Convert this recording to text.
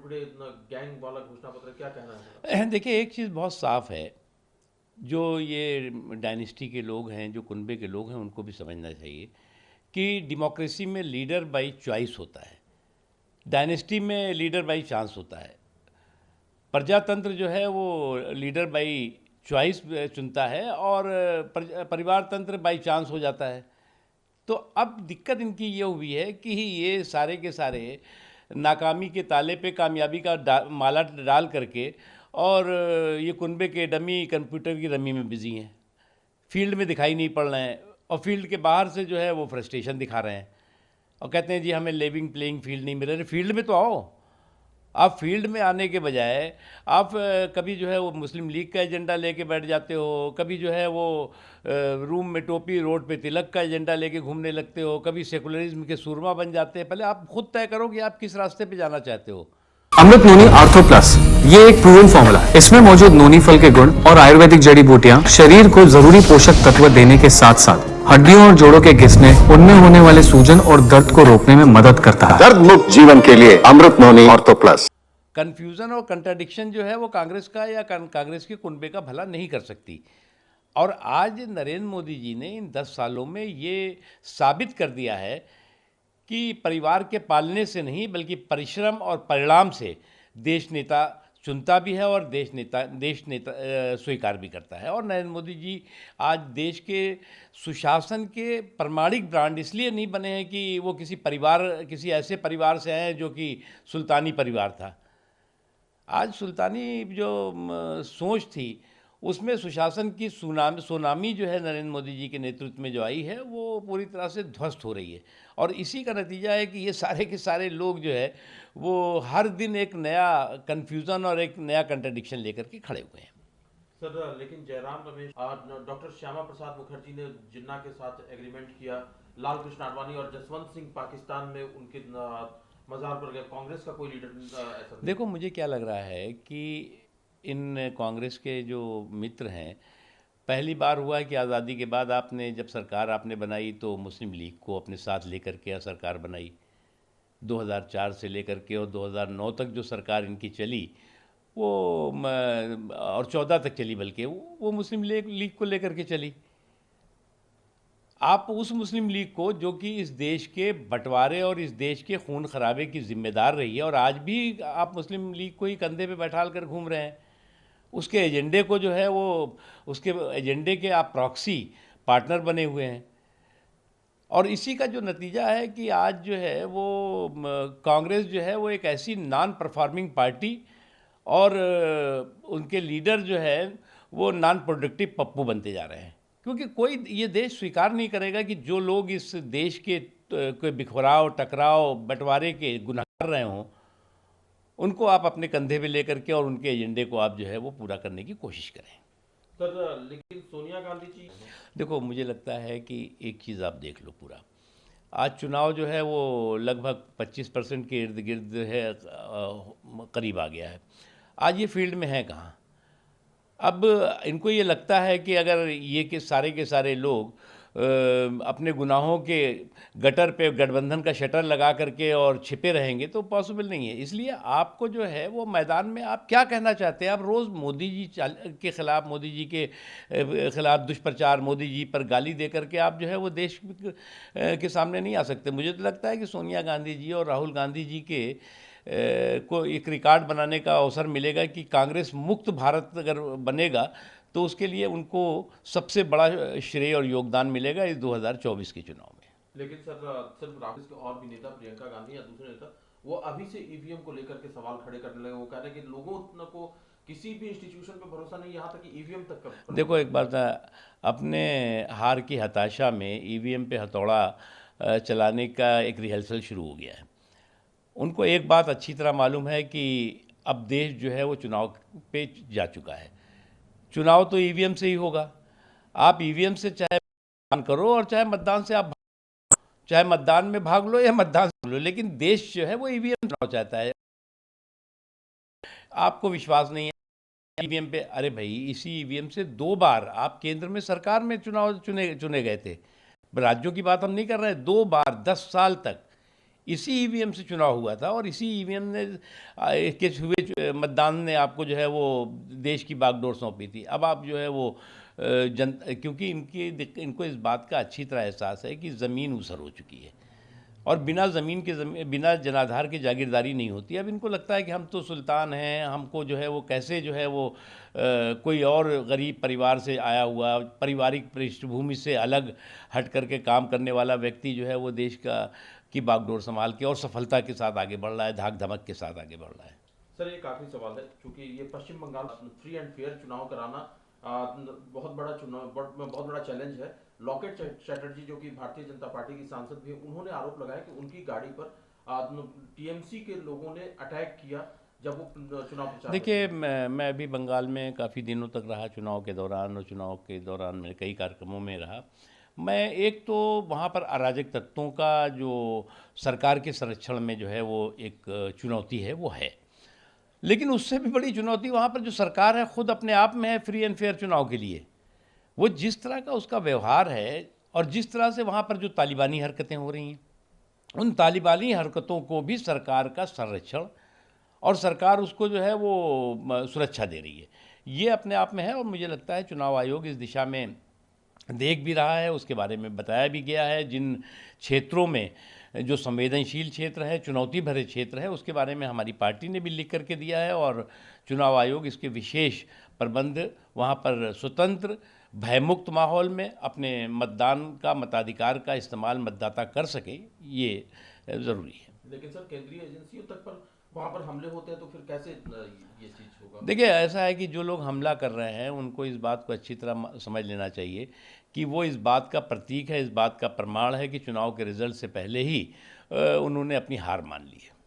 Today gang वाला घोषणा पत्र, क्या कहना है? देखिए, एक चीज़ बहुत साफ है, जो ये डायनेस्टी के लोग हैं, जो कुनबे के लोग हैं, उनको भी समझना चाहिए कि डेमोक्रेसी में लीडर बाई चॉइस होता है, डायनेस्टी में लीडर बाई चांस होता है। प्रजातंत्र जो है वो लीडर बाई चॉइस चुनता है, और परिवार तंत्र बाई चांस हो जाता है। तो अब दिक्कत इनकी ये हुई है कि ये सारे के सारे नाकामी के ताले पे कामयाबी का माला डाल करके, और ये कुनबे के डमी कंप्यूटर की रमी में बिजी हैं, फील्ड में दिखाई नहीं पड़ रहे हैं, और फील्ड के बाहर से जो है वो फ्रस्ट्रेशन दिखा रहे हैं और कहते हैं जी हमें लेविंग प्लेइंग फील्ड नहीं मिल रहा। फील्ड में तो आओ। आप फील्ड में आने के बजाय आप कभी जो है वो मुस्लिम लीग का एजेंडा लेके बैठ जाते हो, कभी जो है वो रूम में टोपी रोड पे तिलक का एजेंडा लेके घूमने लगते हो, कभी सेकुलरिज्म के सूरमा बन जाते हैं। पहले आप खुद तय करो कि आप किस रास्ते पे जाना चाहते हो। अमृत नोनी आर्थो प्लस, ये एक प्रूवन फॉर्मूला है। इसमें मौजूद नोनी फल के गुण और आयुर्वेदिक जड़ी बूटियां शरीर को जरूरी पोषक तत्व देने के साथ साथ हड्डियों और जोड़ों के घिसने, उनमें होने वाले सूजन और दर्द को रोकने में मदद करता है। दर्द मुक्त जीवन के लिए अमृत नोनी ऑर्थो प्लस। कन्फ्यूज़न और कंट्राडिक्शन जो है वो कांग्रेस का या कांग्रेस के कुनबे का भला नहीं कर सकती। और आज नरेंद्र मोदी जी ने इन 10 सालों में ये साबित कर दिया है कि परिवार के पालने से नहीं, बल्कि परिश्रम और परिणाम से देश नेता चुनता भी है, और देश नेता स्वीकार भी करता है। और नरेंद्र मोदी जी आज देश के सुशासन के प्रमाणिक ब्रांड इसलिए नहीं बने हैं कि वो किसी ऐसे परिवार से आए हैं जो कि सुल्तानी परिवार था। आज सुल्तानी जो सोच थी, उसमें सुशासन की सुनामी जो है नरेंद्र मोदी जी के नेतृत्व में जो आई है, वो पूरी तरह से ध्वस्त हो रही है। और इसी का नतीजा है कि ये सारे के सारे लोग जो है वो हर दिन एक नया कन्फ्यूज़न और एक नया कंट्रडिक्शन लेकर के खड़े हुए हैं। सर, लेकिन जयराम रमेश, डॉक्टर श्यामा प्रसाद मुखर्जी ने जिन्ना के साथ एग्रीमेंट किया, लाल कृष्ण आडवाणी और जसवंत सिंह पाकिस्तान में उनके मज़ार पर गए, कांग्रेस का कोई लीडर ऐसा नहीं? देखो, मुझे क्या लग रहा है कि इन कांग्रेस के जो मित्र हैं, पहली बार हुआ है कि आज़ादी के बाद जब सरकार आपने बनाई तो मुस्लिम लीग को अपने साथ लेकर के सरकार बनाई। 2004 से लेकर के और 2009 तक जो सरकार इनकी चली, वो और 14 तक चली, बल्कि वो मुस्लिम लीग को लेकर के चली। आप उस मुस्लिम लीग को, जो कि इस देश के बंटवारे और इस देश के खून खराबे की जिम्मेदार रही है, और आज भी आप मुस्लिम लीग को ही कंधे पे बैठाल कर घूम रहे हैं, उसके एजेंडे को जो है वो, उसके एजेंडे के आप प्रॉक्सी पार्टनर बने हुए हैं। और इसी का जो नतीजा है कि आज जो है वो कांग्रेस जो है वो एक ऐसी नॉन परफॉर्मिंग पार्टी, और उनके लीडर जो है वो नॉन प्रोडक्टिव पप्पू बनते जा रहे हैं। क्योंकि कोई ये देश स्वीकार नहीं करेगा कि जो लोग इस देश के कोई बिखराव, टकराव, बंटवारे के गुनाह कर रहे हों, उनको आप अपने कंधे पे लेकर के और उनके एजेंडे को आप जो है वो पूरा करने की कोशिश करें। सर, लेकिन सोनिया गांधी जी, देखो, मुझे लगता है कि एक चीज़ आप देख लो पूरा, आज चुनाव जो है वो लगभग 25% के इर्द गिर्द है, करीब आ गया है। आज ये फील्ड में है कहाँ? अब इनको ये लगता है कि अगर ये के सारे लोग अपने गुनाहों के गटर पे गठबंधन का शटर लगा करके और छिपे रहेंगे तो पॉसिबल नहीं है। इसलिए आपको जो है वो मैदान में आप क्या कहना चाहते हैं? आप रोज़ मोदी जी के ख़िलाफ़, मोदी जी के ख़िलाफ़ दुष्प्रचार, मोदी जी पर गाली दे करके आप जो है वो देश के सामने नहीं आ सकते। मुझे तो लगता है कि सोनिया गांधी जी और राहुल गांधी जी के को एक रिकॉर्ड बनाने का अवसर मिलेगा कि कांग्रेस मुक्त भारत अगर बनेगा तो उसके लिए उनको सबसे बड़ा श्रेय और योगदान मिलेगा इस 2024 के चुनाव में। लेकिन सर, सिर्फ राहुल के और भी नेता, प्रियंका गांधी या दूसरे नेता, वो अभी से ईवीएम को लेकर के सवाल खड़े करने लगे। वो कह रहे हैं कि लोगों को किसी भी इंस्टीट्यूशन पे भरोसा नहीं, यहाँ तक कि ईवीएम तक का। देखो, एक बात, अपने हार की हताशा में ईवीएम पे हथौड़ा चलाने का एक रिहर्सल शुरू हो गया है। उनको एक बात अच्छी तरह मालूम है कि अब देश जो है वो चुनाव पे जा चुका है। चुनाव तो ईवीएम से ही होगा। आप ईवीएम से चाहे मतदान करो और चाहे मतदान से आप चाहे मतदान में भाग लो या मतदान से भाग लो, लेकिन देश जो है वो ईवीएम चुनाव चाहता है। आपको विश्वास नहीं है ईवीएम पे? अरे भाई, इसी ईवीएम से 2 बार आप केंद्र में सरकार में चुनाव चुने गए थे। राज्यों की बात हम नहीं कर रहे हैं। 2 बार 10 साल तक इसी ईवीएम से चुनाव हुआ था और इसी ईवीएम ने के हुए मतदान ने आपको जो है वो देश की बागडोर सौंपी थी। अब आप जो है वो क्योंकि इनको इस बात का अच्छी तरह एहसास है कि ज़मीन ऊसर हो चुकी है और बिना ज़मीन के बिना जनाधार की जागीरदारी नहीं होती। अब इनको लगता है कि हम तो सुल्तान हैं, हमको जो है वो कैसे जो है वो कोई और गरीब परिवार से आया हुआ पारिवारिक पृष्ठभूमि से अलग हट करके काम करने वाला व्यक्ति जो है वो देश की बागडोर संभाल के और सफलता के साथ आगे बढ़ रहा है, धाक धमक के साथ आगे बढ़ रहा है। सर एक आखिरी सवाल है, क्योंकि ये पश्चिम बंगाल फ्री एंड फेयर चुनाव कराना बहुत बड़ा चैलेंज है। लॉकेट चैटर्जी जो कि भारतीय जनता पार्टी की सांसद भी, उन्होंने आरोप लगाया कि उनकी गाड़ी पर टीएमसी के लोगों ने अटैक किया जब वो चुनाव प्रचार। देखिए, मैं अभी बंगाल में काफ़ी दिनों तक रहा चुनाव के दौरान, और चुनाव के दौरान मैं कई कार्यक्रमों में रहा। मैं एक तो वहाँ पर अराजक तत्वों का जो सरकार के संरक्षण में जो है वो एक चुनौती है वो है, लेकिन उससे भी बड़ी चुनौती वहाँ पर जो सरकार है खुद अपने आप में है फ्री एंड फेयर चुनाव के लिए। वो जिस तरह का उसका व्यवहार है और जिस तरह से वहाँ पर जो तालिबानी हरकतें हो रही हैं, उन तालिबानी हरकतों को भी सरकार का संरक्षण और सरकार उसको जो है वो सुरक्षा दे रही है, ये अपने आप में है। और मुझे लगता है चुनाव आयोग इस दिशा में देख भी रहा है, उसके बारे में बताया भी गया है। जिन क्षेत्रों में जो संवेदनशील क्षेत्र है, चुनौती भरे क्षेत्र है, उसके बारे में हमारी पार्टी ने भी लिख करके दिया है और चुनाव आयोग इसके विशेष प्रबंध वहाँ पर स्वतंत्र भयमुक्त माहौल में अपने मतदान का मताधिकार का इस्तेमाल मतदाता कर सके, ये ज़रूरी है। लेकिन सर केंद्रीय एजेंसियों तक पर वहाँ पर हमले होते हैं तो फिर कैसे ये चीज़ होगा? देखिए, ऐसा है कि जो लोग हमला कर रहे हैं उनको इस बात को अच्छी तरह समझ लेना चाहिए कि वो इस बात का प्रतीक है, इस बात का प्रमाण है कि चुनाव के रिजल्ट से पहले ही उन्होंने अपनी हार मान ली है।